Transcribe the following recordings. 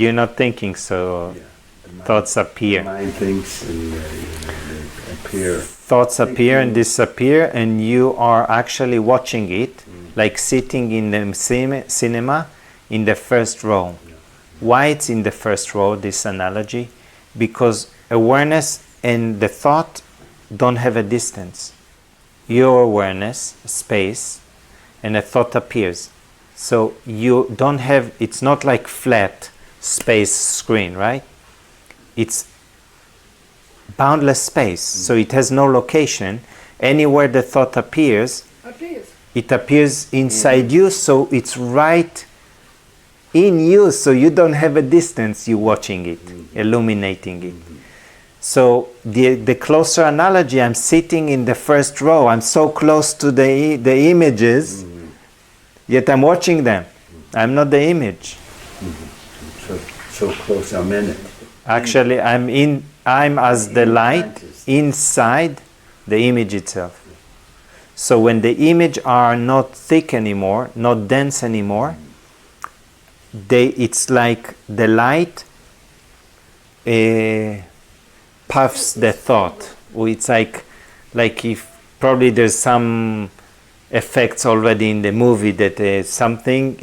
you're not thinking, so thoughts appear. Mind thinks and they appear. Thoughts appear and disappear, and you are actually watching it, like sitting in the cinema in the first row. Why it's in the first row, this analogy? Because awareness and the thought don't have a distance. Your awareness, space, and a thought appears. So you don't have, it's not like flat space screen, right? It's boundless space, so it has no location. Anywhere the thought appears, it appears inside you, so it's right in you, so you don't have a distance, you're watching it, illuminating it. So the closer analogy, I'm sitting in the first row, I'm so close to the images, yet I'm watching them. I'm not the image. So close, I'm in it. Actually, I'm as the light inside the image itself. So when the image are not thick anymore, not dense anymore, it's like the light puffs the thought. Or it's like if probably there's some effects already in the movie that something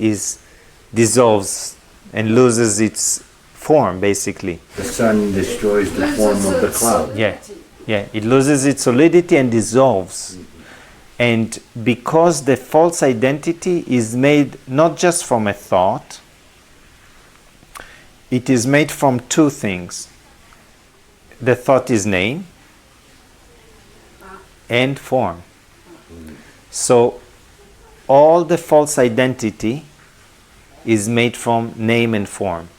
dissolves and loses its form, basically. The sun destroys the form of the cloud. Yeah, it loses its solidity and dissolves. And because the false identity is made not just from a thought, it is made from two things. The thought is name and form. So all the false identity is made from name and form,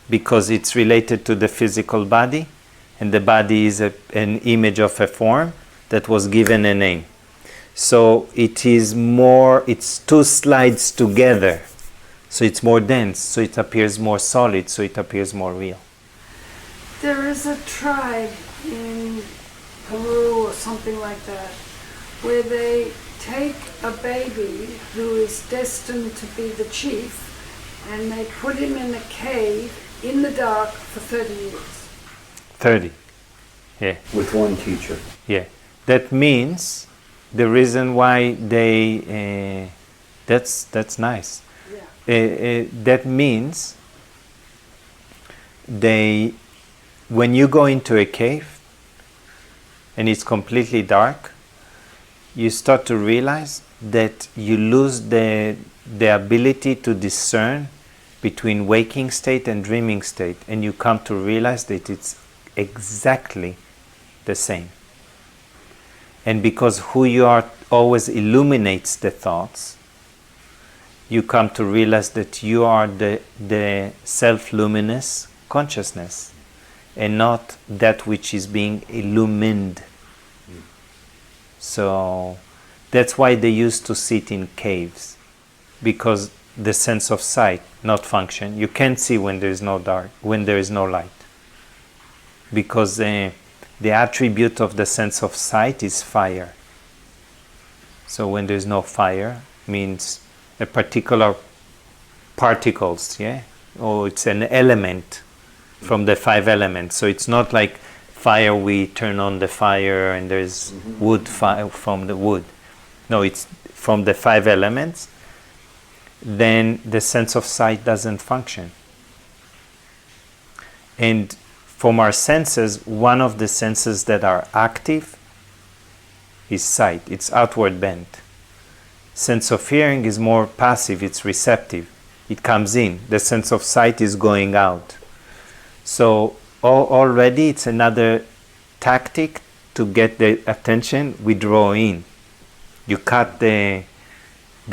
because it's related to the physical body, and the body is an image of a form that was given a name. So it's two slides together, so it's more dense, so it appears more solid, so it appears more real. There is a tribe in Peru or something like that where they take a baby who is destined to be the chief and they put him in a cave in the dark for 30 years. 30, yeah. With one teacher. Yeah. That means the reason why they, that's nice. Yeah. That means when you go into a cave and it's completely dark, you start to realize that you lose the ability to discern between waking state and dreaming state, and you come to realize that it's exactly the same. And because who you are always illuminates the thoughts, you come to realize that you are the self-luminous consciousness and not that which is being illumined. So that's why they used to sit in caves, because the sense of sight not function. You can't see when there is no light, because the attribute of the sense of sight is fire. So when there is no fire, means a particular particles, or it's an element from the 5 elements. So it's not like fire, we turn on the fire and there's wood from the wood. No, it's from the 5 elements. Then the sense of sight doesn't function. And from our senses, one of the senses that are active is sight. It's outward bent. Sense of hearing is more passive, it's receptive. It comes in. The sense of sight is going out. So already it's another tactic to get the attention. We draw in. You cut the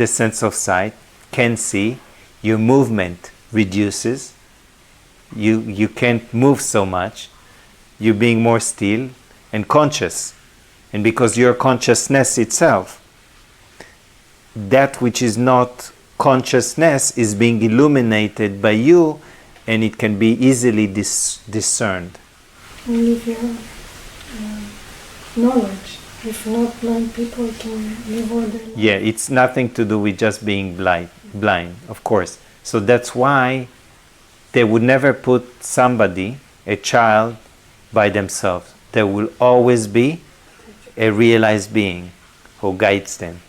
sense of sight, can see, your movement reduces. You can't move so much. You're being more still and conscious. And because you're consciousness itself, that which is not consciousness is being illuminated by you, and it can be easily discerned. And if you have knowledge, if not blind people can live all their life. Yeah, it's nothing to do with just being blind, of course. So that's why they would never put somebody, a child, by themselves. There will always be a realized being who guides them.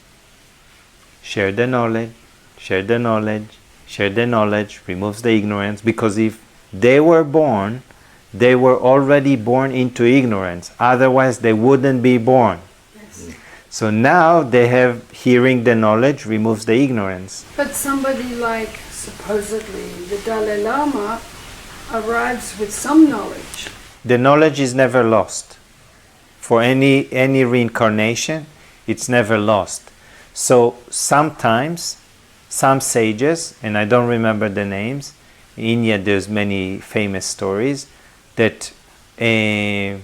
Share the knowledge, share the knowledge, share the knowledge, removes the ignorance, because if they were already born into ignorance. Otherwise, they wouldn't be born. Yes. So now they have hearing the knowledge, removes the ignorance. But somebody like, supposedly, the Dalai Lama arrives with some knowledge. The knowledge is never lost. For any reincarnation, it's never lost. So sometimes, some sages, and I don't remember the names, in India there's many famous stories, that a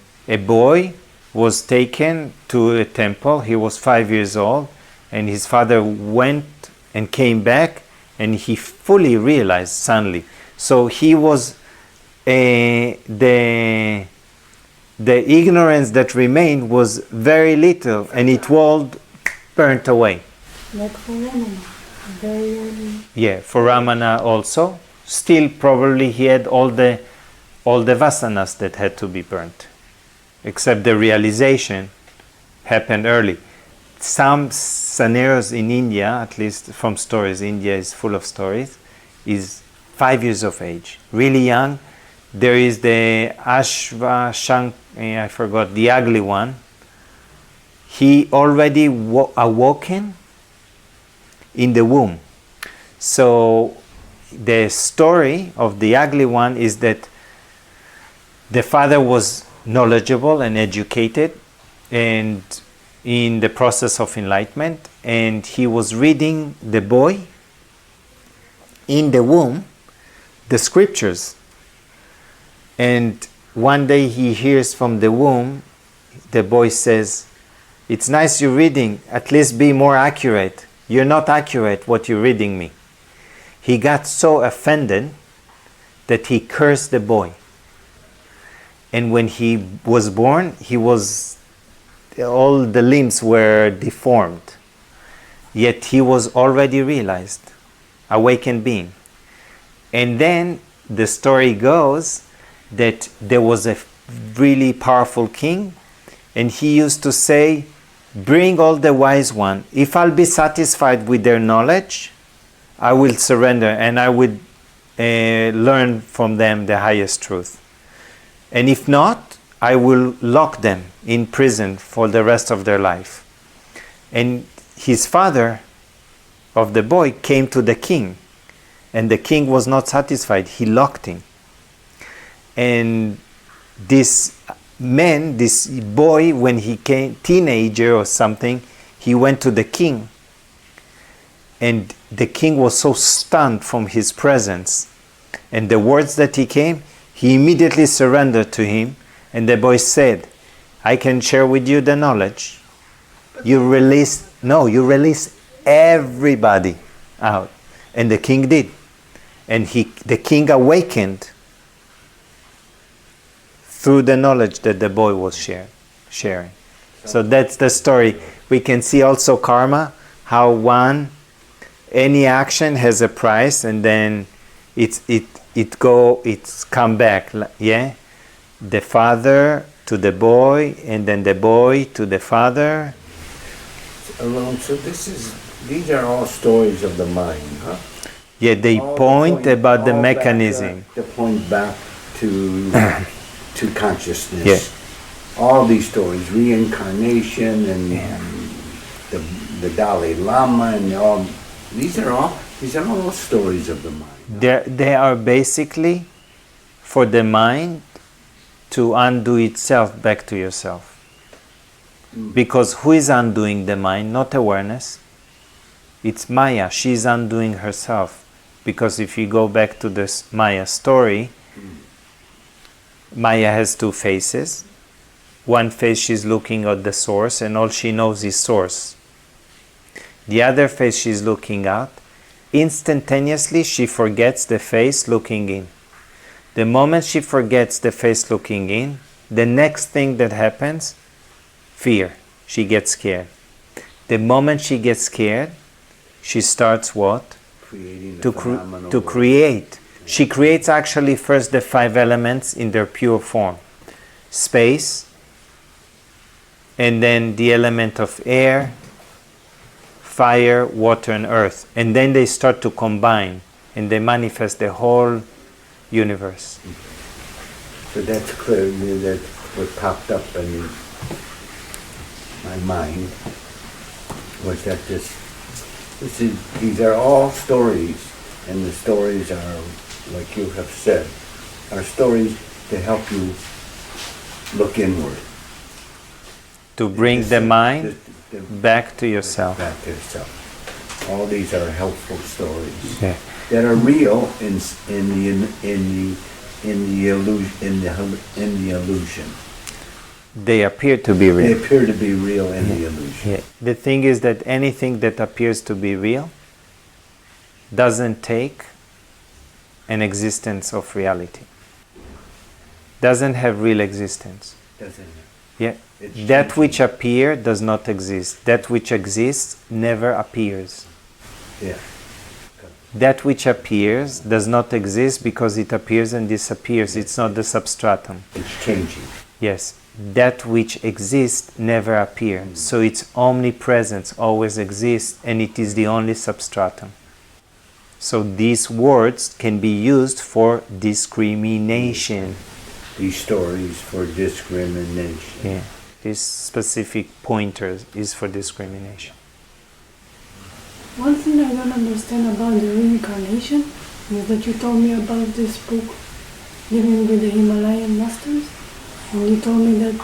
boy was taken to a temple. He was 5 years old, and his father went and came back, and he fully realized suddenly. So he was the ignorance that remained was very little, and it all burnt away. Like for Ramana, very early. Yeah, for Ramana also. Still, probably he had all the vasanas that had to be burnt, except the realization happened early. Some scenarios in India, at least from stories, India is full of stories, is 5 years of age, really young. There is the I forgot, the ugly one. He already awoken in the womb. So the story of the ugly one is that the father was knowledgeable and educated and in the process of enlightenment, and he was reading the boy in the womb the scriptures. And one day he hears from the womb, the boy says, "It's nice you're reading, at least be more accurate. You're not accurate what you're reading me." He got so offended that he cursed the boy. And when he was born, all the limbs were deformed. Yet he was already realized, awakened being. And then the story goes that there was a really powerful king, and he used to say, "Bring all the wise one. If I'll be satisfied with their knowledge, I will surrender and I would learn from them the highest truth. And if not, I will lock them in prison for the rest of their life." And his father of the boy came to the king, and the king was not satisfied. He locked him. And this man, this boy, when he came teenager or something, he went to the king, and the king was so stunned from his presence and the words that he came, he immediately surrendered to him. And the boy said, "I can share with you the knowledge. You release everybody out." And the king did. And the king awakened through the knowledge that the boy was sharing. So that's the story. We can see also karma, how any action has a price, and then it's come back. Yeah, the father to the boy, and then the boy to the father. Alon, so these are all stories of the mind, huh? Yeah, they point about the mechanism. They point back to consciousness. Yeah. All these stories, reincarnation and the Dalai Lama and all. These are all stories of the mind. They are basically for the mind to undo itself back to yourself. Because who is undoing the mind? Not awareness. It's Maya. She's undoing herself. Because if you go back to this Maya story, Maya has two faces. One face, she's looking at the source, and all she knows is source. The other face, she's looking out. Instantaneously, she forgets the face looking in. The moment she forgets the face looking in, the next thing that happens, fear. She gets scared. The moment she gets scared, she starts what? Creating To create. She creates actually first the 5 elements in their pure form. Space, and then the element of air, fire, water, and earth. And then they start to combine, and they manifest the whole universe. So that's clear. That's what popped up in my mind was that these are all stories, and the stories are, like you have said, are stories to help you look inward. To bring the mind back to yourself. Back to yourself. All these are helpful stories that are real in the illusion. They appear to be They real. appear to be real in the illusion. Yeah. The thing is that anything that appears to be real doesn't take an existence of reality. Doesn't have real existence. Doesn't it? Yeah. It's That changing. which appears does not exist. That which exists never appears. Yeah. That which appears does not exist because it appears and disappears. It's not the substratum. It's changing. Yes. That which exists never appears. So its omnipresence always exists, and it is the only substratum. So these words can be used for discrimination. These stories for discrimination. Yeah. This specific pointer is for discrimination. One thing I don't understand about the reincarnation is that you told me about this book, Living with the Himalayan Masters, and you told me that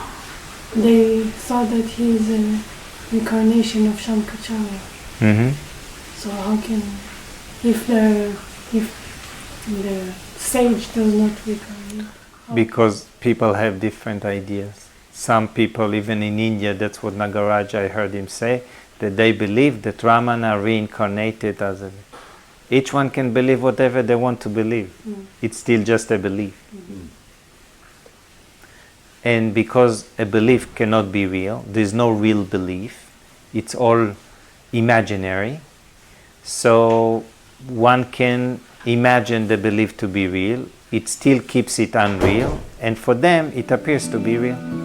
they thought that he is a incarnation of Shankaracharya. Mm-hmm. So how can, if the sage does not reincarnate? Because people have different ideas. Some people, even in India, that's what Nagaraj, I heard him say, that they believe that Ramana reincarnated as a... Each one can believe whatever they want to believe. It's still just a belief. And because a belief cannot be real, there's no real belief, it's all imaginary. So one can imagine the belief to be real, it still keeps it unreal, and for them it appears to be real.